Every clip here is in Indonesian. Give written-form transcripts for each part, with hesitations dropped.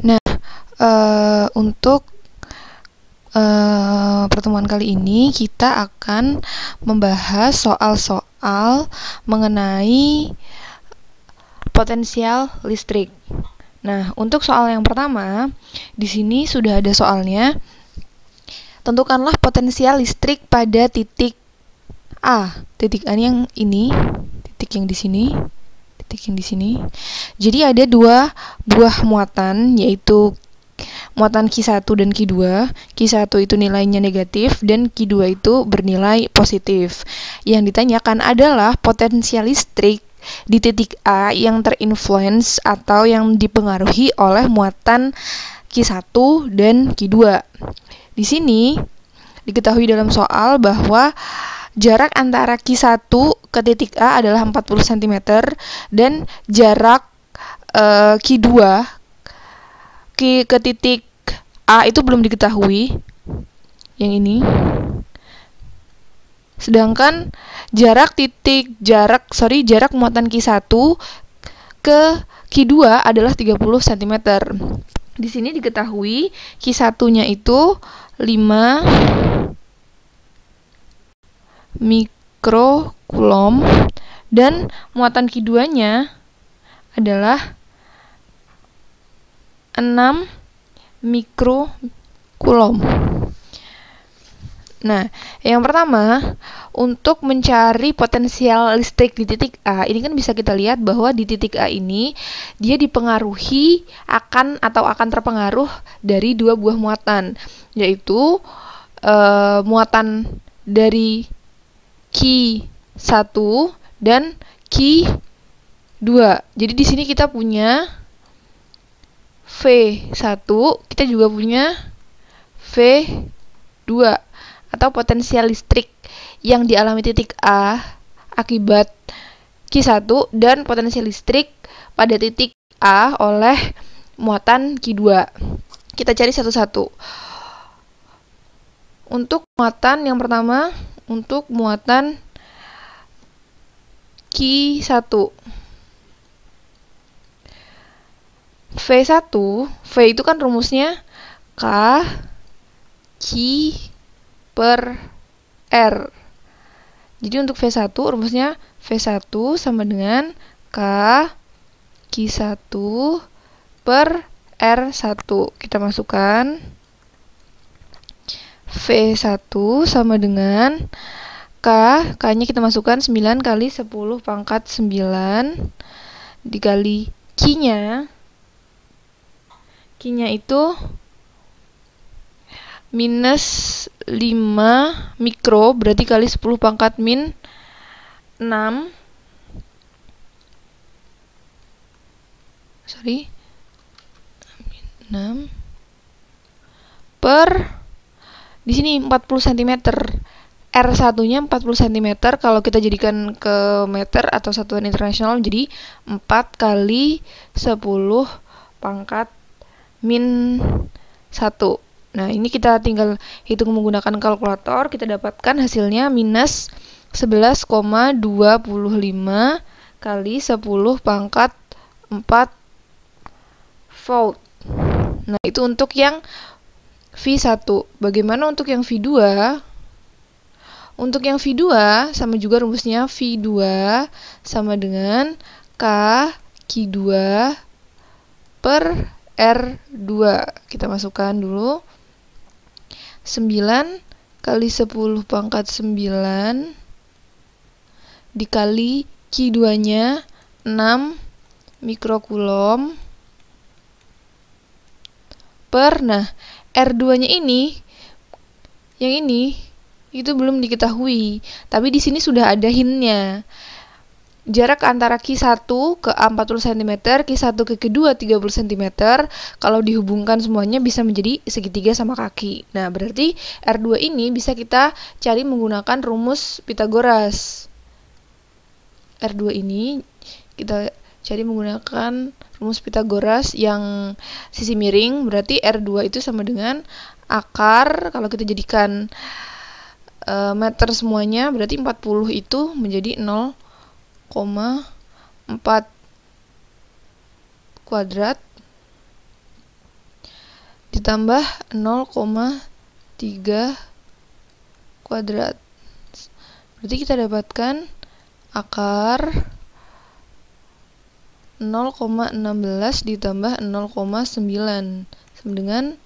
Nah, untuk pertemuan kali ini kita akan membahas soal-soal mengenai potensial listrik. Nah, untuk soal yang pertama, di sini sudah ada soalnya. Tentukanlah potensial listrik pada titik A. Titik A yang ini, titik yang di sini, titik yang di sini. Jadi ada dua buah muatan, yaitu muatan Q1 dan Q2. Q1 itu nilainya negatif dan Q2 itu bernilai positif. Yang ditanyakan adalah potensial listrik di titik A yang terinfluence atau yang dipengaruhi oleh muatan Q1 dan Q2. Di sini diketahui dalam soal bahwa jarak antara Q1 ke titik A adalah 40 cm dan jarak Q2 ke titik A itu belum diketahui, yang ini. Sedangkan jarak muatan Q1 ke Q2 adalah 30 cm. Di sini diketahui Q1-nya itu 5 mikrokulom dan muatan Q2-nya adalah 6 mikrokulom. Nah, yang pertama, untuk mencari potensial listrik di titik A, ini kan bisa kita lihat bahwa di titik A ini dia dipengaruhi akan terpengaruh dari dua buah muatan, yaitu muatan dari Q1 dan Q2. Jadi di sini kita punya V1, kita juga punya V2 atau potensial listrik yang dialami titik A akibat Q1 dan potensial listrik pada titik A oleh muatan Q2. Kita cari satu-satu. Untuk muatan yang pertama, untuk muatan Q1. V1, V itu kan rumusnya K Q per R. Jadi untuk V1 rumusnya V1 sama dengan K Q1 per R1. Kita masukkan V1 sama dengan K-nya kita masukkan 9 kali 10 pangkat 9 dikali Q-nya itu minus 5 mikro, berarti kali 10 pangkat min 6. Min 6 per di sini 40 cm. R1-nya 40 cm, kalau kita jadikan ke meter atau satuan internasional jadi 4 kali 10 pangkat min 1. Nah, ini kita tinggal hitung menggunakan kalkulator, kita dapatkan hasilnya minus 11,25 kali 10 pangkat 4 volt. Nah, itu untuk yang V1. Bagaimana untuk yang V2? Untuk yang V2 sama juga rumusnya V2 sama dengan K Q2 per R2. Kita masukkan dulu 9 kali 10 pangkat 9 dikali Q2-nya 6 mikrokulom per, nah R2-nya ini, yang ini itu belum diketahui, tapi di sini sudah ada hintnya. Jarak antara Q1 ke A 40 cm, Q1 ke Q2 30 cm, kalau dihubungkan semuanya bisa menjadi segitiga sama kaki. Nah, berarti R2 ini bisa kita cari menggunakan rumus Pythagoras. R2 ini kita cari menggunakan rumus Pythagoras yang sisi miring, berarti R2 itu sama dengan akar, kalau kita jadikan meter semuanya, berarti 40 itu menjadi 0,4 kuadrat ditambah 0,3 kuadrat. Berarti kita dapatkan akar 0,16 ditambah 0,9 sama dengan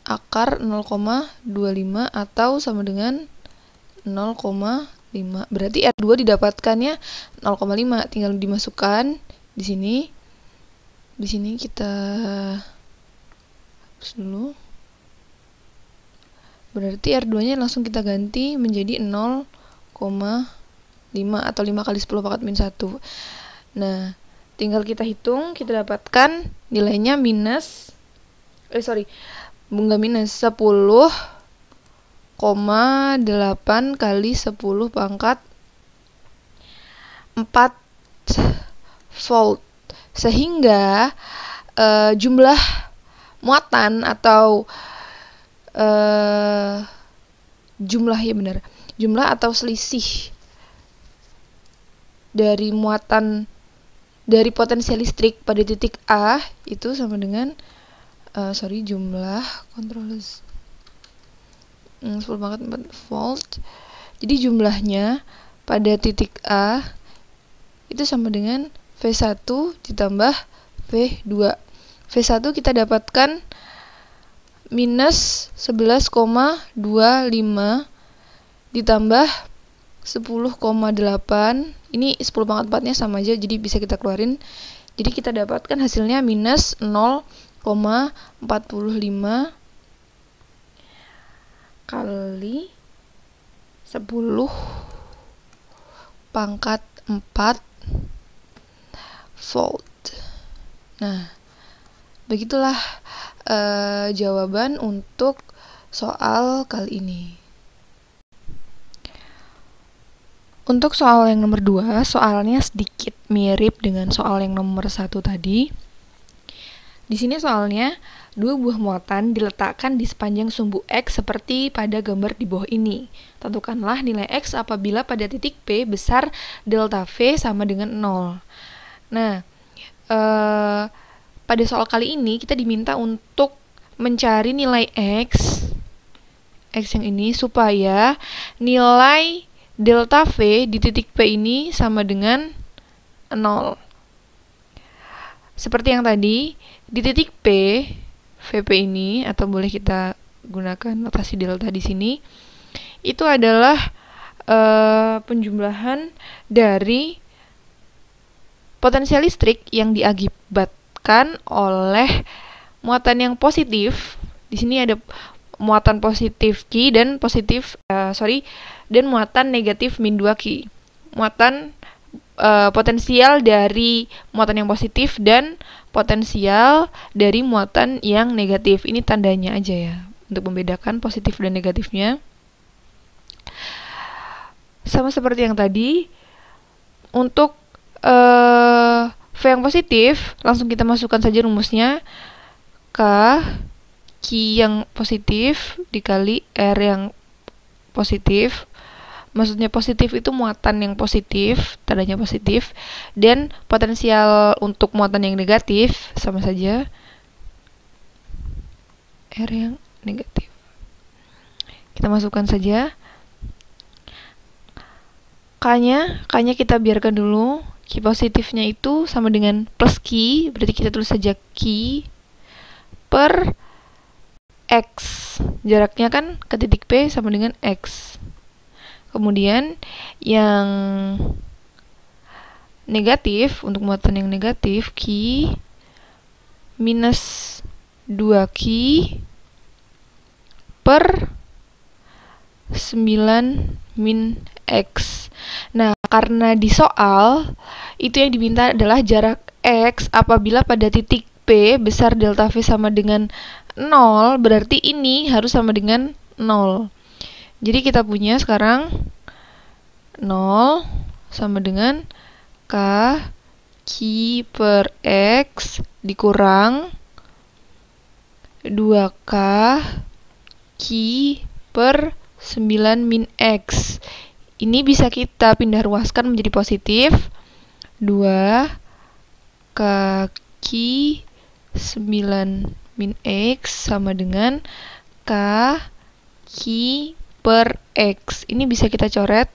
akar 0,25 atau sama dengan 0,5. Berarti R2 didapatkannya 0,5, tinggal dimasukkan di sini. Di sini kita hapus dulu. Berarti R2-nya langsung kita ganti menjadi 0,5 atau 5 kali 10 pangkat min 1. Nah, tinggal kita hitung, kita dapatkan nilainya enggak minus, 10,8 kali 10 pangkat 4 volt. Sehingga jumlah muatan atau jumlah atau selisih dari muatan dari potensial listrik pada titik A itu sama dengan jumlah kontrol 10 pangkat 4 volt. Jadi jumlahnya pada titik A itu sama dengan V1 ditambah V2. V1 kita dapatkan minus 11,25 ditambah 10,8. Ini 10 pangkat 4-nya sama aja, jadi bisa kita keluarin. Jadi kita dapatkan hasilnya minus 0,45 kali 10 pangkat 4 volt. Nah, begitulah jawaban untuk soal kali ini. Untuk soal yang nomor 2, soalnya sedikit mirip dengan soal yang nomor 1 tadi. Di sini soalnya, dua buah muatan diletakkan di sepanjang sumbu X seperti pada gambar di bawah ini. Tentukanlah nilai X apabila pada titik P besar delta V sama dengan 0. Nah, pada soal kali ini kita diminta untuk mencari nilai X yang ini supaya nilai delta V di titik P ini sama dengan 0. Seperti yang tadi, di titik P, VP ini, atau boleh kita gunakan notasi delta di sini, itu adalah penjumlahan dari potensial listrik yang diakibatkan oleh muatan yang positif. Di sini ada muatan positif Q dan dan muatan negatif min 2 Q. Muatan potensial dari muatan yang positif dan potensial dari muatan yang negatif. Ini tandanya aja ya, untuk membedakan positif dan negatifnya. Sama seperti yang tadi, untuk V yang positif, langsung kita masukkan saja rumusnya. K yang positif dikali R yang positif. Maksudnya positif itu muatan yang positif, tandanya positif, dan potensial untuk muatan yang negatif sama saja, R yang negatif. Kita masukkan saja. K-nya kita biarkan dulu. Q positifnya itu sama dengan plus Q, berarti kita tulis saja Q per X. Jaraknya kan ke titik P sama dengan X. Kemudian yang negatif, untuk muatan yang negatif, Q minus 2Q per 9 min X. Nah, karena di soal, itu yang diminta adalah jarak X apabila pada titik P besar delta V sama dengan 0, berarti ini harus sama dengan 0. Jadi kita punya sekarang 0 sama dengan K Q per X dikurang 2K Q per 9 min X. Ini bisa kita pindah ruaskan menjadi positif. 2 K Q 9 min X sama dengan K Q per X. Ini bisa kita coret.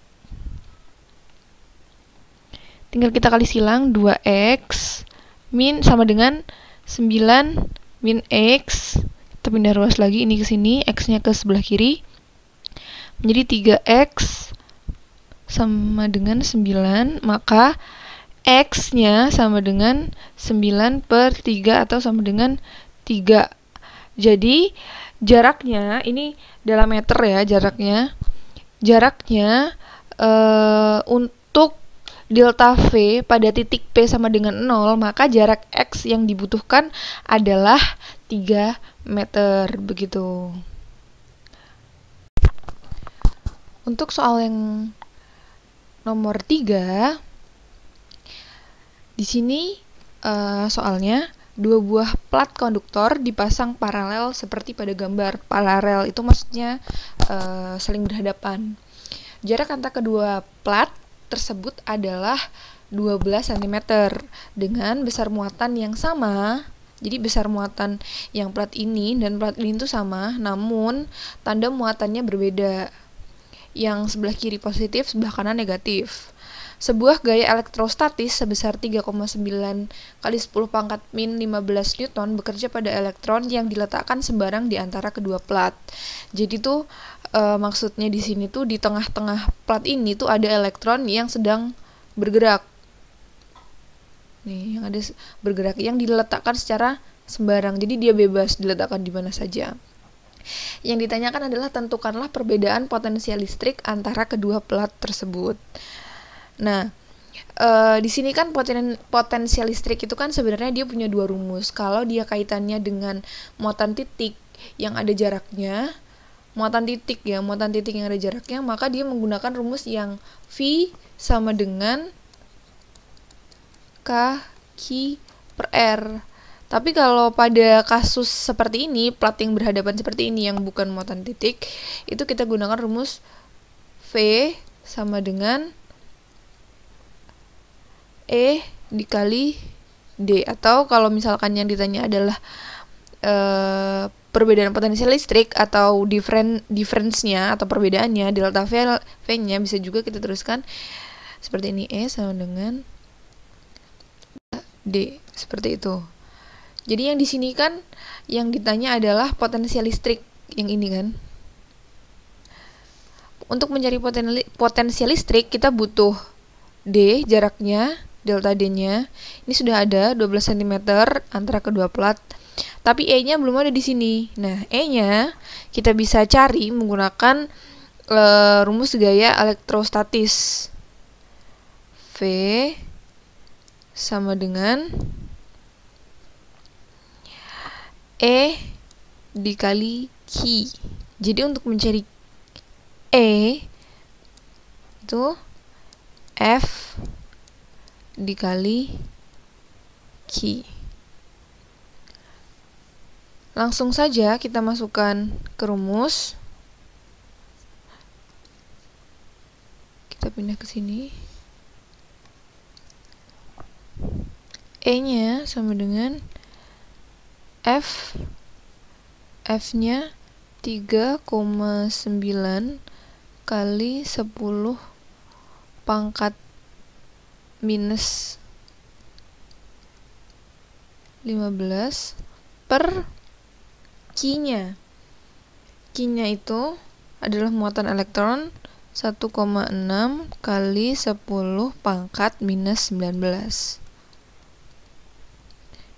Tinggal kita kali silang 2X min sama dengan 9 min X. Kita pindah ruas lagi ini ke sini, X-nya ke sebelah kiri. Menjadi 3X sama dengan 9, maka X-nya sama dengan 9 per 3 atau sama dengan 3. Jadi jaraknya, ini dalam meter ya jaraknya. Jaraknya untuk delta V pada titik P sama dengan 0, maka jarak X yang dibutuhkan adalah 3 meter, begitu. Untuk soal yang nomor 3, di sini soalnya 2 buah plat konduktor dipasang paralel seperti pada gambar. Paralel itu maksudnya saling berhadapan. Jarak antara kedua plat tersebut adalah 12 cm dengan besar muatan yang sama. Jadi besar muatan yang plat ini dan plat ini itu sama, namun tanda muatannya berbeda. Yang sebelah kiri positif, sebelah kanan negatif. Sebuah gaya elektrostatis sebesar 3,9 kali 10 pangkat min 15 Newton bekerja pada elektron yang diletakkan sembarang di antara kedua plat. Jadi tuh maksudnya di sini tuh di tengah-tengah plat ini tuh ada elektron yang sedang bergerak. Nih, yang ada bergerak yang diletakkan secara sembarang. Jadi dia bebas diletakkan di mana saja. Yang ditanyakan adalah tentukanlah perbedaan potensial listrik antara kedua plat tersebut. Nah, di sini kan potensial listrik itu kan sebenarnya dia punya 2 rumus. Kalau dia kaitannya dengan muatan titik yang ada jaraknya, muatan titik yang ada jaraknya, maka dia menggunakan rumus yang V sama dengan K Q per R. Tapi kalau pada kasus seperti ini, plat yang berhadapan seperti ini yang bukan muatan titik, itu kita gunakan rumus V sama dengan E dikali D. Atau kalau misalkan yang ditanya adalah perbedaan potensial listrik atau difference-nya atau perbedaannya, delta V-nya bisa juga kita teruskan seperti ini, E sama dengan D, seperti itu. Jadi yang di sini kan yang ditanya adalah potensial listrik yang ini kan. Untuk mencari potensial listrik kita butuh D jaraknya, delta D-nya. Ini sudah ada 12 cm antara kedua plat. Tapi E-nya belum ada di sini. Nah, E-nya kita bisa cari menggunakan rumus gaya elektrostatis. V sama dengan E dikali Q. Jadi untuk mencari E itu F dikali Q. Langsung saja kita masukkan ke rumus. Kita pindah ke sini. E-nya sama dengan F-nya 3,9 kali 10 pangkat minus 15 per Q-nya. Q-nya itu adalah muatan elektron 1,6 kali 10 pangkat minus 19.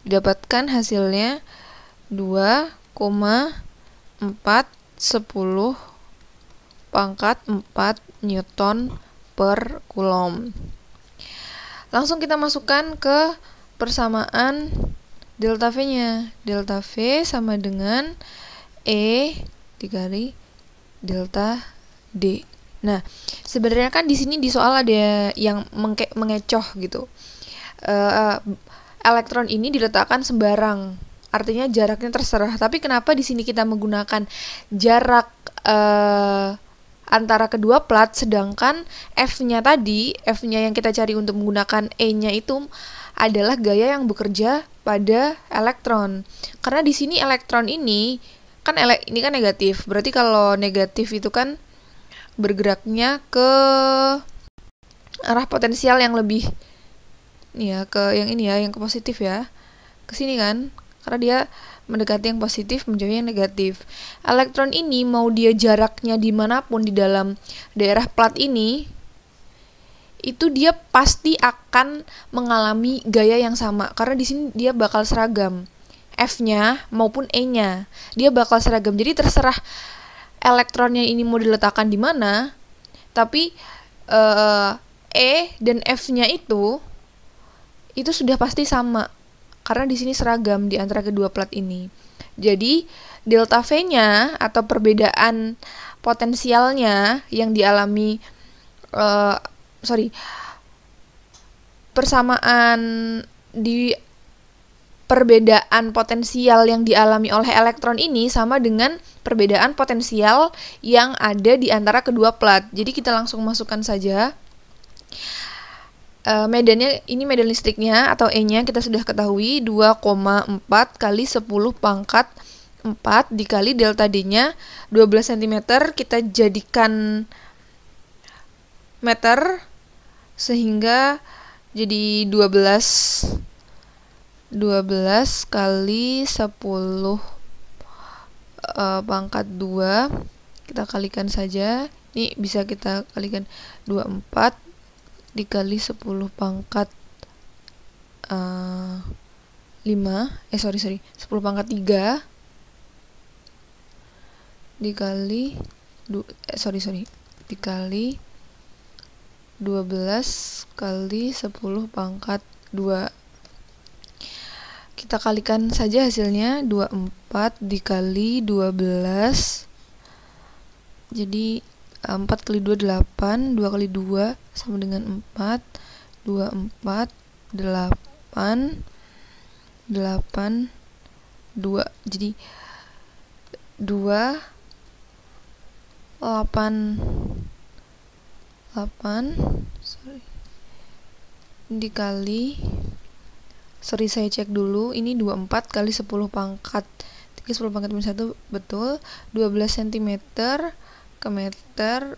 Didapatkan hasilnya 2,410 pangkat 4 Newton per Coulomb. Langsung kita masukkan ke persamaan delta V-nya. Delta V sama dengan E dikali delta D. Nah, sebenarnya kan di sini di soal ada yang mengecoh gitu. Elektron ini diletakkan sembarang, artinya jaraknya terserah. Tapi kenapa di sini kita menggunakan jarak antara kedua plat, sedangkan F-nya tadi, F-nya yang kita cari untuk menggunakan E-nya itu adalah gaya yang bekerja pada elektron. Karena di sini elektron ini kan negatif. Berarti kalau negatif itu kan bergeraknya ke arah potensial yang lebih ya, ke yang ini ya, yang ke positif ya. Ke sini kan. Karena dia mendekati yang positif menjauhi yang negatif. Elektron ini mau dia jaraknya dimanapun di dalam daerah plat ini, itu dia pasti akan mengalami gaya yang sama. Karena di sini dia bakal seragam. F-nya maupun E-nya. Dia bakal seragam. Jadi terserah elektronnya ini mau diletakkan di mana, tapi E dan F-nya itu sudah pasti sama. Karena di sini seragam di antara kedua plat ini. Jadi delta V-nya atau perbedaan potensialnya yang dialami persamaan di perbedaan potensial yang dialami oleh elektron ini sama dengan perbedaan potensial yang ada di antara kedua plat. Jadi kita langsung masukkan saja. Medannya, ini medan listriknya atau E-nya kita sudah ketahui 2,4 kali 10 pangkat 4 dikali delta D-nya 12 cm. Kita jadikan meter sehingga jadi 12 kali 10 pangkat 2. Kita kalikan saja. Ini bisa kita kalikan 24 dikali 10 pangkat 10 pangkat 3 dikali dikali 12 kali 10 pangkat 2. Kita kalikan saja hasilnya 24 dikali 12. Jadi 4 kali 2 8, 2 kali 2 sama dengan 4, 24, 8, 8, 2. Jadi 2, 8, dikali, saya cek dulu, ini 24 kali 10 pangkat 3, 10 pangkat 1, betul, 12 cm ke meter.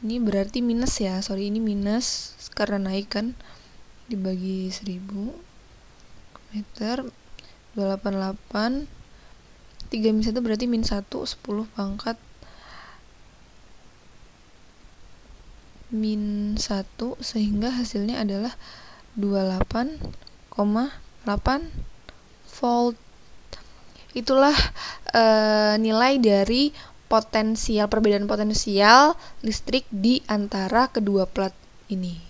Ini berarti minus ya, ini minus karena naik kan, dibagi 1000 ke meter 288, 3 min 1 berarti min 1, 10 pangkat min 1, sehingga hasilnya adalah 28,8 volt. Itulah nilai dari perbedaan potensial listrik di antara kedua plat ini.